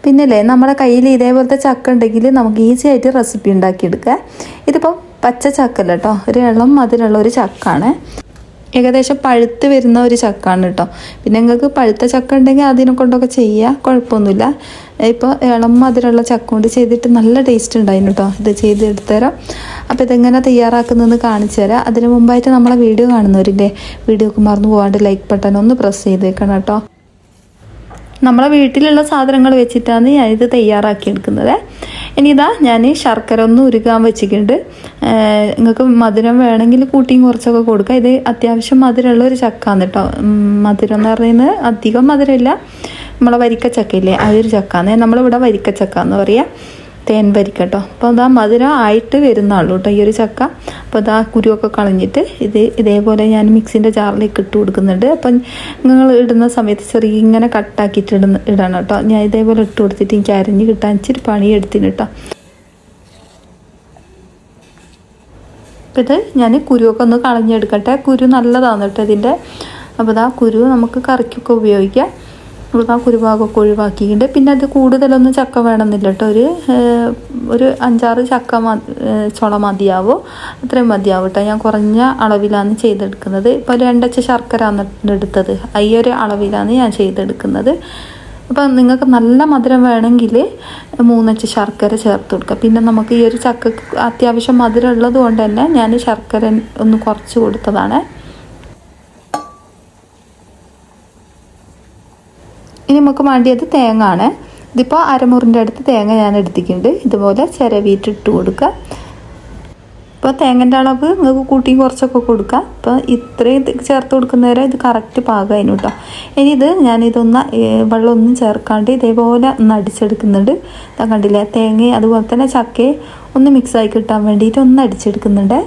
പിന്നല്ലേ നമ്മുടെ കയ്യിൽ ഇതേപോലത്തെ ചക്ക ഉണ്ടെങ്കിൽ നമുക്ക് ഈസി ആയിട്ട് റെസിപ്പി ഉണ്ടാക്കിയെടുക്കാം. ഇതിപ്പോൾ പച്ച ചക്കല്ല കേട്ടോ, ഒരു ഇളം മധുരമുള്ള ഒരു ചക്കാണ്. ഏകദേശം പഴുത്ത് വരുന്ന ഒരു ചക്കാണ് കേട്ടോ. പിന്നെ നിങ്ങൾക്ക് പഴുത്ത ചക്ക ഉണ്ടെങ്കിൽ അതിനെ കൊണ്ടൊക്കെ ചെയ്യുക, കുഴപ്പമൊന്നുമില്ല. ഇപ്പോൾ ഇളം മധുരമുള്ള ചക്ക കൊണ്ട് ചെയ്തിട്ട് നല്ല ടേസ്റ്റ് ഉണ്ടായിരുന്നു കേട്ടോ. ഇത് ചെയ്തെടുത്തു തരാം. അപ്പോൾ ഇതെങ്ങനെ തയ്യാറാക്കുന്നതെന്ന് കാണിച്ചു തരാം. അതിന് മുമ്പായിട്ട് നമ്മളെ വീഡിയോ കാണുന്നവരില്ലേ, വീഡിയോക്ക് മറന്നു പോകാണ്ട് ലൈക്ക് ബട്ടൺ ഒന്ന് പ്രസ് ചെയ്തേക്കണം കേട്ടോ. നമ്മളെ വീട്ടിലുള്ള സാധനങ്ങൾ വെച്ചിട്ടാണ് ഞാനിത് തയ്യാറാക്കിയെടുക്കുന്നത്. ഇനി ഇതാ ഞാൻ ശർക്കര ഒന്ന് ഉരുകാൻ വെച്ചിട്ടുണ്ട്. നിങ്ങൾക്ക് മധുരം വേണമെങ്കിൽ കൂട്ടിയും കുറച്ചൊക്കെ കൊടുക്കുക. ഇത് അത്യാവശ്യം മധുരമുള്ള ഒരു ചക്കാണ് കേട്ടോ. മധുരം എന്ന് പറയുന്നത് അധികം മധുരമില്ല. നമ്മളെ വരിക്കച്ചക്കയില്ലേ, അതൊരു ചക്കാണ്. നമ്മളിവിടെ വരിക്കച്ചക്ക എന്ന് പറയുക, തേൻ വരിക്ക കേട്ടോ. അപ്പോൾ അതാ മധുരം ആയിട്ട് വരുന്നുള്ളൂ കേട്ടോ ഈ ഒരു ചക്ക. അപ്പോൾ അതാ കുരുവൊക്കെ കളഞ്ഞിട്ട് ഇതേപോലെ ഞാൻ മിക്സിൻ്റെ ജാറിലേക്ക് ഇട്ട് കൊടുക്കുന്നുണ്ട്. അപ്പം നിങ്ങൾ ഇടുന്ന സമയത്ത് ചെറിയ ഇങ്ങനെ കട്ടാക്കിയിട്ട് ഇടണം കേട്ടോ. ഞാൻ ഇതേപോലെ ഇട്ട് കൊടുത്തിട്ട് എനിക്ക് അരിഞ്ഞ് കിട്ടാൻ ഇച്ചിരി പണി എടുത്തിന് കേട്ടോ. അപ്പോൾ ഇത് ഞാൻ കുരുവൊക്കെ ഒന്ന് കളഞ്ഞെടുക്കട്ടെ. കുരു നല്ലതാണ് കേട്ടോ ഇതിൻ്റെ. അപ്പോൾ ഇതാ കുരു നമുക്ക് കറിക്കൊക്കെ ഉപയോഗിക്കാം. ആ കുരുഭാഗമൊക്കെ ഒഴിവാക്കിയിട്ടുണ്ട്. പിന്നെ അത് കൂടുതലൊന്നും ചക്ക വേണമെന്നില്ല കേട്ടോ. ഒരു 5-6 ചക്ക ചുള മതിയാവോ, അത്രയും മതിയാവും കേട്ടോ. ഞാൻ കുറഞ്ഞ അളവിലാണ് ചെയ്തെടുക്കുന്നത്. ഇപ്പോൾ 2 അച്ച ശർക്കരയാണ് എടുത്തത്, ഈ ഒരു അളവിലാണ് ഞാൻ ചെയ്തെടുക്കുന്നത്. അപ്പം നിങ്ങൾക്ക് നല്ല മധുരം വേണമെങ്കിൽ 3 അച്ച ശർക്കര ചേർത്ത് കൊടുക്കുക. പിന്നെ നമുക്ക് ഈ ഒരു ചക്ക അത്യാവശ്യം മധുരം ഉള്ളത് കൊണ്ട് തന്നെ ഞാൻ ശർക്കര ഒന്ന് കുറച്ച് കൊടുത്തതാണ്. ഇനി നമുക്ക് വേണ്ടിയത് തേങ്ങ ആണ്. ഇതിപ്പോൾ അരമുറിൻ്റെ അടുത്ത് തേങ്ങ ഞാൻ എടുത്തിട്ടുണ്ട്. ഇതുപോലെ ചിരവിയിട്ട് ഇട്ട് കൊടുക്കുക. ഇപ്പോൾ തേങ്ങൻ്റെ അളവ് നിങ്ങൾക്ക് കൂട്ടിയും കുറച്ചൊക്കെ കൊടുക്കുക. അപ്പോൾ ഇത്രയും ചേർത്ത് കൊടുക്കുന്നവരെ ഇത് കറക്റ്റ് പാകമായിരുന്നു കേട്ടോ. ഇനി ഞാനിതൊന്ന് വെള്ളമൊന്നും ചേർക്കാണ്ട് ഇതേപോലെ ഒന്ന് അടിച്ചെടുക്കുന്നുണ്ട്. കണ്ടില്ലേ, തേങ്ങ അതുപോലെ തന്നെ ചക്കയെ ഒന്ന് മിക്സായി കിട്ടാൻ വേണ്ടിയിട്ട് ഒന്ന് അടിച്ചെടുക്കുന്നുണ്ട്.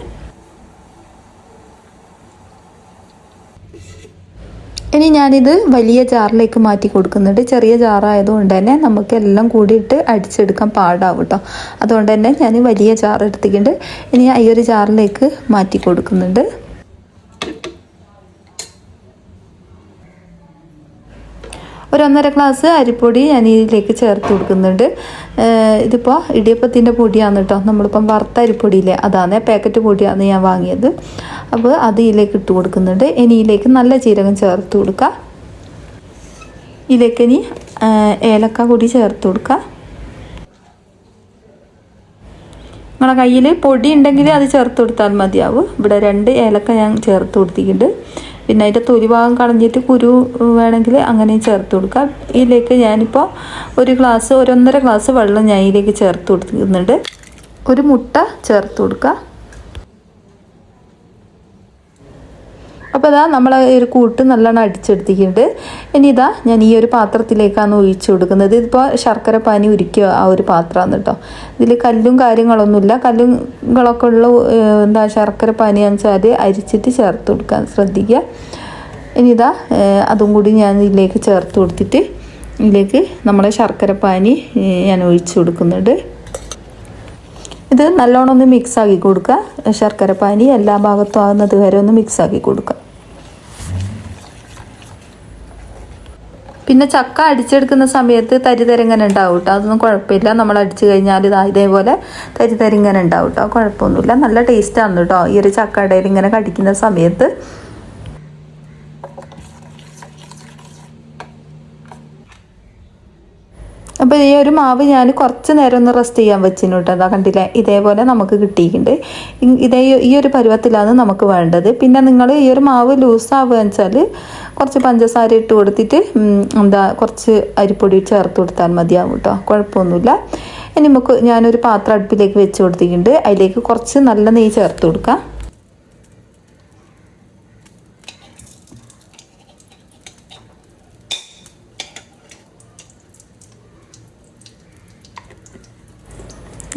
ഇനി ഞാനിത് വലിയ ജാറിലേക്ക് മാറ്റി കൊടുക്കുന്നുണ്ട്. ചെറിയ ജാറായതുകൊണ്ട് തന്നെ നമുക്ക് എല്ലാം കൂടിയിട്ട് അടിച്ചെടുക്കാൻ പാടാവും കേട്ടോ. അതുകൊണ്ട് തന്നെ ഞാൻ വലിയ ജാർ എടുത്തിട്ടുണ്ട്. ഇനി ഈ ഒരു ജാറിലേക്ക് മാറ്റി കൊടുക്കുന്നുണ്ട്. ഒരു 1.5 ഗ്ലാസ് അരിപ്പൊടി ഞാൻ ഇതിലേക്ക് ചേർത്ത് കൊടുക്കുന്നുണ്ട്. ഇതിപ്പോൾ ഇടിയപ്പത്തിൻ്റെ പൊടിയാണ് കേട്ടോ. നമ്മളിപ്പം വറുത്ത അരിപ്പൊടിയില്ലേ, അതാണ് പാക്കറ്റ് പൊടിയാണ് ഞാൻ വാങ്ങിയത്. അപ്പോൾ അത് ഇതിലേക്ക് ഇട്ട് കൊടുക്കുന്നുണ്ട്. ഇനി ഇതിലേക്ക് നല്ല ജീരകം ചേർത്ത് കൊടുക്കുക. ഇതിലേക്ക് ഇനി ഏലക്ക കൂടി ചേർത്ത് കൊടുക്കുക. നിങ്ങളുടെ കയ്യിൽ പൊടി ഉണ്ടെങ്കിൽ അത് ചേർത്ത് കൊടുത്താൽ മതിയാവും. ഇവിടെ 2 ഏലക്ക ഞാൻ ചേർത്ത് കൊടുത്തിട്ടുണ്ട്. പിന്നെ അതിൻ്റെ തൊലി ഭാഗം കളഞ്ഞിട്ട് കുരു വേണമെങ്കിൽ അങ്ങനെ ചേർത്ത് കൊടുക്കാം. ഇതിലേക്ക് ഞാനിപ്പോൾ 1.5 ഗ്ലാസ് വെള്ളം ഞാൻ ഇതിലേക്ക് ചേർത്ത് കൊടുക്കുന്നുണ്ട്. ഒരു മുട്ട ചേർത്ത് കൊടുക്കുക. അപ്പോൾ ഇതാ നമ്മൾ ഒരു കൂട്ട് നല്ലോണം അടിച്ചെടുത്തിട്ടുണ്ട്. ഇനി ഞാൻ ഈ ഒരു പാത്രത്തിലേക്കാണ് ഒഴിച്ചു കൊടുക്കുന്നത്. ഇതിപ്പോൾ ശർക്കര പാനി ഉരുക്കിയ ആ ഒരു പാത്രമാണ് കേട്ടോ. ഇതിൽ കല്ലും കാര്യങ്ങളൊന്നുമില്ല. കല്ലുകളൊക്കെ ഉള്ള ശർക്കര പാനിയാണെന്ന് വെച്ചാൽ അരിച്ചിട്ട് ചേർത്ത് കൊടുക്കാൻ ശ്രദ്ധിക്കുക. ഇനി അതും കൂടി ഞാൻ ഇതിലേക്ക് ചേർത്ത് കൊടുത്തിട്ട് ഇതിലേക്ക് നമ്മളെ ശർക്കര പാനി ഞാൻ ഒഴിച്ചു കൊടുക്കുന്നുണ്ട്. ഇത് നല്ലോണം ഒന്ന് മിക്സാക്കി കൊടുക്കുക. ശർക്കര പാനി എല്ലാ ഭാഗത്തും ആകുന്നത് വരെ ഒന്ന് മിക്സാക്കി കൊടുക്കുക. പിന്നെ ചക്ക അടിച്ചെടുക്കുന്ന സമയത്ത് തരിതരിങ്ങനെ ഉണ്ടാവും കേട്ടോ. അതൊന്നും കുഴപ്പമില്ല. നമ്മൾ അടിച്ചു കഴിഞ്ഞാൽ ഇതേപോലെ തരിതരിങ്ങനെ ഉണ്ടാവും കേട്ടോ. കുഴപ്പമൊന്നുമില്ല. നല്ല ടേസ്റ്റാണ് കേട്ടോ ഈ ഒരു ചക്കടയിൽ ഇങ്ങനെ കടിക്കുന്ന സമയത്ത്. അപ്പോൾ ഈ ഒരു മാവ് ഞാൻ കുറച്ച് നേരം ഒന്ന് റെസ്റ്റ് ചെയ്യാൻ വെച്ചിന് കേട്ടോ. അതാ കണ്ടില്ലേ, ഇതേപോലെ നമുക്ക് കിട്ടിയിട്ടുണ്ട്. ഈ ഒരു പരുവത്തിലാണ് നമുക്ക് വേണ്ടത്. പിന്നെ നിങ്ങൾ ഈ ഒരു മാവ് ലൂസാവുകയെന്ന് വെച്ചാൽ കുറച്ച് പഞ്ചസാര ഇട്ട് കൊടുത്തിട്ട് കുറച്ച് അരിപ്പൊടി ചേർത്ത് കൊടുത്താൽ മതിയാവും കേട്ടോ. കുഴപ്പമൊന്നുമില്ല. ഇനി ഞാനൊരു പാത്രം അടുപ്പിലേക്ക് വെച്ച് കൊടുത്തിട്ടുണ്ട്. അതിലേക്ക് കുറച്ച് നല്ല നെയ്യ് ചേർത്ത് കൊടുക്കാം.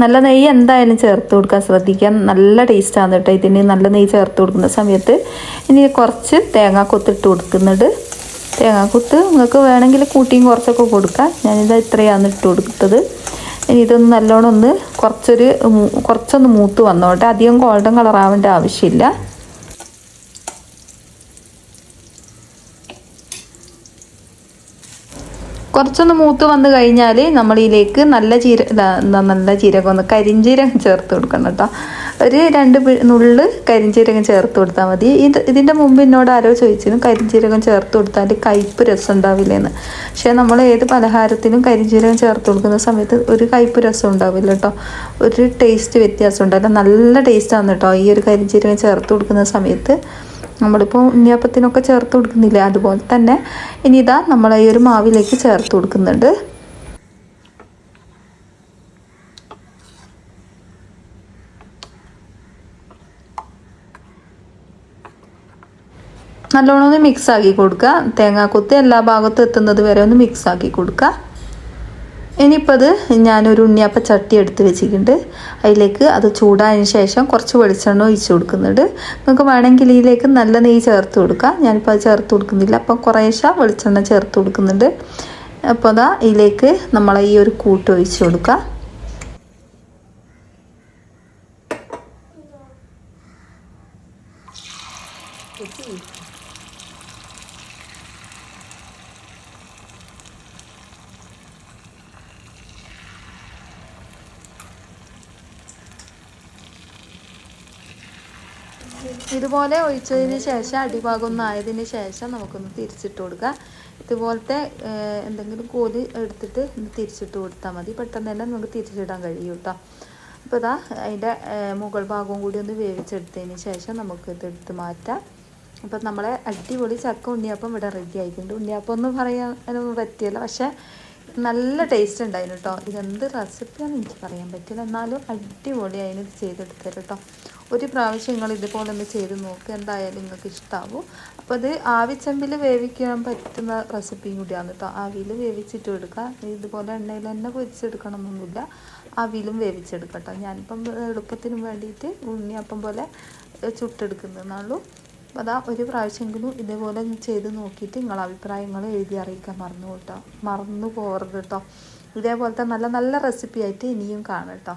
നല്ല നെയ്യ് എന്തായാലും ചേർത്ത് കൊടുക്കാൻ ശ്രദ്ധിക്കാം. നല്ല ടേസ്റ്റാണ് കേട്ടോ ഇതിന് നല്ല നെയ്യ് ചേർത്ത് കൊടുക്കുന്ന സമയത്ത്. ഇനി കുറച്ച് തേങ്ങാക്കൊത്ത് ഇട്ട് കൊടുക്കുന്നുണ്ട്. തേങ്ങാക്കൊത്ത് നിങ്ങൾക്ക് വേണമെങ്കിൽ കൂട്ടിയും കുറച്ചൊക്കെ കൊടുക്കാം. ഞാനിത് ഇത്രയാണ് ഇട്ട് കൊടുത്തത്. ഇനി ഇതൊന്ന് നല്ലോണം ഒന്ന് കുറച്ചൊന്ന് മൂത്ത് വന്നോട്ടെ. അധികം ഗോൾഡൻ കളറാവേണ്ട ആവശ്യമില്ല. കുറച്ചൊന്ന് മൂത്ത് വന്ന് കഴിഞ്ഞാൽ നമ്മളിതിലേക്ക് നല്ല ജീരകം ഒന്ന് കരിഞ്ജീരകം ചേർത്ത് കൊടുക്കണം കേട്ടോ. ഒരു 2 നുള്ള് കരിഞ്ജീരകം ചേർത്ത് കൊടുത്താൽ മതി. ഇതിൻ്റെ മുമ്പ് എന്നോട് ആരോ ചോദിച്ചിരുന്നു കരിഞ്ജീരകം ചേർത്ത് കൊടുത്താൽ കയ്പ്പ് രസം ഉണ്ടാവില്ലെന്ന്. പക്ഷേ നമ്മൾ ഏത് പലഹാരത്തിനും കരിഞ്ജീരകം ചേർത്ത് കൊടുക്കുന്ന സമയത്ത് ഒരു കയ്പ്പ് രസം ഉണ്ടാവില്ല കേട്ടോ. ഒരു ടേസ്റ്റ് വ്യത്യാസം ഉണ്ടാവില്ല. നല്ല ടേസ്റ്റാണ് കേട്ടോ ഈ ഒരു കരിഞ്ജീരകം ചേർത്ത് കൊടുക്കുന്ന സമയത്ത്. നമ്മളിപ്പോൾ ഉണ്ണിയപ്പത്തിനൊക്കെ ചേർത്ത് കൊടുക്കുന്നില്ലേ, അതുപോലെ തന്നെ ഇനി ഇതാ നമ്മൾ ഈ ഒരു മാവിലേക്ക് ചേർത്ത് കൊടുക്കുന്നുണ്ട്. നല്ലോണം ഒന്ന് മിക്സ് ആക്കി കൊടുക്കുക. തേങ്ങാക്കൊത്ത് എല്ലാ ഭാഗത്തും എത്തുന്നത് വരെ ഒന്ന് മിക്സ് ആക്കി കൊടുക്കുക. ഇനിയിപ്പോൾ അത് ഞാനൊരു ഉണ്ണിയപ്പ ചട്ടി എടുത്ത് വെച്ചിട്ടുണ്ട്. അതിലേക്ക് അത് ചൂടായതിന് ശേഷം കുറച്ച് വെളിച്ചെണ്ണ ഒഴിച്ച് കൊടുക്കുന്നുണ്ട്. നിങ്ങൾക്ക് വേണമെങ്കിൽ ഇതിലേക്ക് നല്ല നെയ്യ് ചേർത്ത് കൊടുക്കുക. ഞാനിപ്പോൾ അത് ചേർത്ത് കൊടുക്കുന്നില്ല. അപ്പം കുറേശ്ശെ വെളിച്ചെണ്ണ ചേർത്ത് കൊടുക്കുന്നുണ്ട്. അപ്പോൾ അതാ ഇതിലേക്ക് നമ്മൾ ഈ ഒരു കൂട്ട് ഒഴിച്ച് കൊടുക്കുക. ഇതുപോലെ ഒഴിച്ചതിന് ശേഷം അടിഭാഗം ഒന്ന് ആയതിന് ശേഷം നമുക്കൊന്ന് തിരിച്ചിട്ട് കൊടുക്കുക. ഇതുപോലത്തെ എന്തെങ്കിലും കോല് എടുത്തിട്ട് ഒന്ന് തിരിച്ചിട്ട് കൊടുത്താൽ മതി. പെട്ടെന്ന് തന്നെ നമുക്ക് തിരിച്ചിടാൻ കഴിയും കേട്ടോ. അപ്പോൾ ഇതാ അതിൻ്റെ മുകൾ ഭാഗവും കൂടി ഒന്ന് വേവിച്ചെടുത്തതിന് ശേഷം നമുക്ക് ഇതെടുത്ത് മാറ്റാം. അപ്പം നമ്മളെ അടിപൊളി ചക്ക ഉണ്ണിയപ്പം ഇവിടെ റെഡി ആയിട്ടുണ്ട്. ഉണ്ണിയപ്പം ഒന്നും പറയാനൊന്നും പറ്റിയല്ല, പക്ഷേ നല്ല ടേസ്റ്റ് ഉണ്ടായിരുന്നു കേട്ടോ. ഇതെന്ത് റെസിപ്പിയാണെന്ന് എനിക്ക് പറയാൻ പറ്റില്ല, എന്നാലും അടിപൊളിയായിരുന്നു ഇത് ചെയ്തെടുത്തത് കേട്ടോ. ഒരു പ്രാവശ്യം നിങ്ങൾ ഇതുപോലെ ഒന്ന് ചെയ്ത് നോക്കുക, എന്തായാലും നിങ്ങൾക്ക് ഇഷ്ടമാവും. അപ്പോൾ ഇത് ആവിച്ചെമ്പിൽ വേവിക്കാൻ പറ്റുന്ന റെസിപ്പിയും കൂടിയാണ് കേട്ടോ. ആവിയിൽ വേവിച്ചിട്ട് എടുക്കുക. ഇതുപോലെ എണ്ണയിൽ തന്നെ പൊരിച്ചെടുക്കണം എന്നൊന്നുമില്ല, ആവിയിലും വേവിച്ചെടുക്കട്ടോ. ഞാനിപ്പം എളുപ്പത്തിനും വേണ്ടിയിട്ട് ഉണ്ണിയപ്പം പോലെ ചുട്ടെടുക്കുന്നതെന്നുള്ളൂ. അപ്പോൾ അതാ ഒരു പ്രാവശ്യമെങ്കിലും ഇതേപോലെ ചെയ്ത് നോക്കിയിട്ട് നിങ്ങളെ അഭിപ്രായങ്ങൾ എഴുതി അറിയിക്കാൻ മറന്നു പോകരുത് കേട്ടോ. ഇതേപോലത്തെ നല്ല നല്ല റെസിപ്പി ആയിട്ട് ഇനിയും കാണാം കേട്ടോ.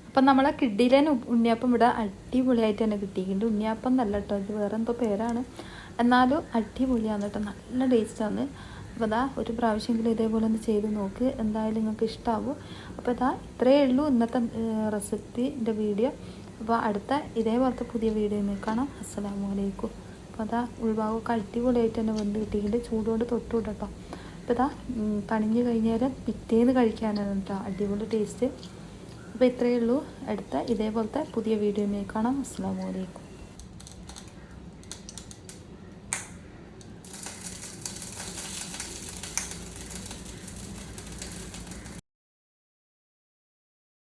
അപ്പം നമ്മളെ കിഡിലൻ ഉണ്ണിയപ്പം ഇവിടെ അടിപൊളിയായിട്ട് തന്നെ കിട്ടിയിട്ടുണ്ട്. ഉണ്ണിയപ്പം നല്ല കേട്ടോ, ഇത് വേറെ എന്തോ പേരാണ്, എന്നാലും അടിപൊളിയാണ് കേട്ടോ, നല്ല ടേസ്റ്റാണ്. അപ്പോൾ അതാ ഒരു പ്രാവശ്യമെങ്കിലും ഇതേപോലെ ഒന്ന് ചെയ്ത് നോക്ക്, എന്തായാലും നിങ്ങൾക്ക് ഇഷ്ടമാവും. അപ്പോൾ അതാ ഇത്രയേ ഉള്ളൂ ഇന്നത്തെ റെസിപ്പിൻ്റെ വീഡിയോ. അപ്പോൾ അടുത്ത ഇതേപോലത്തെ പുതിയ വീഡിയോ കാണാം. അസ്സലാമു അലൈക്കും. അപ്പോൾ അതാ ഉൾഭാഗമൊക്കെ അടിപൊളിയായിട്ട് തന്നെ വന്ന് കിട്ടിയിട്ടുണ്ട്, ചൂടുകൊണ്ട് തൊട്ട് കേട്ടോ. അപ്പോൾ ഇതാ തണിഞ്ഞ് കഴിഞ്ഞാൽ പിറ്റേന്ന് കഴിക്കാനാണ് കേട്ടോ അടിപൊളി ടേസ്റ്റ്. അപ്പോൾ ഇത്രയേ ഉള്ളൂ. അടുത്ത ഇതേപോലത്തെ പുതിയ വീഡിയോയിൽ കാണാം. അസ്സലാമു അലൈക്കും.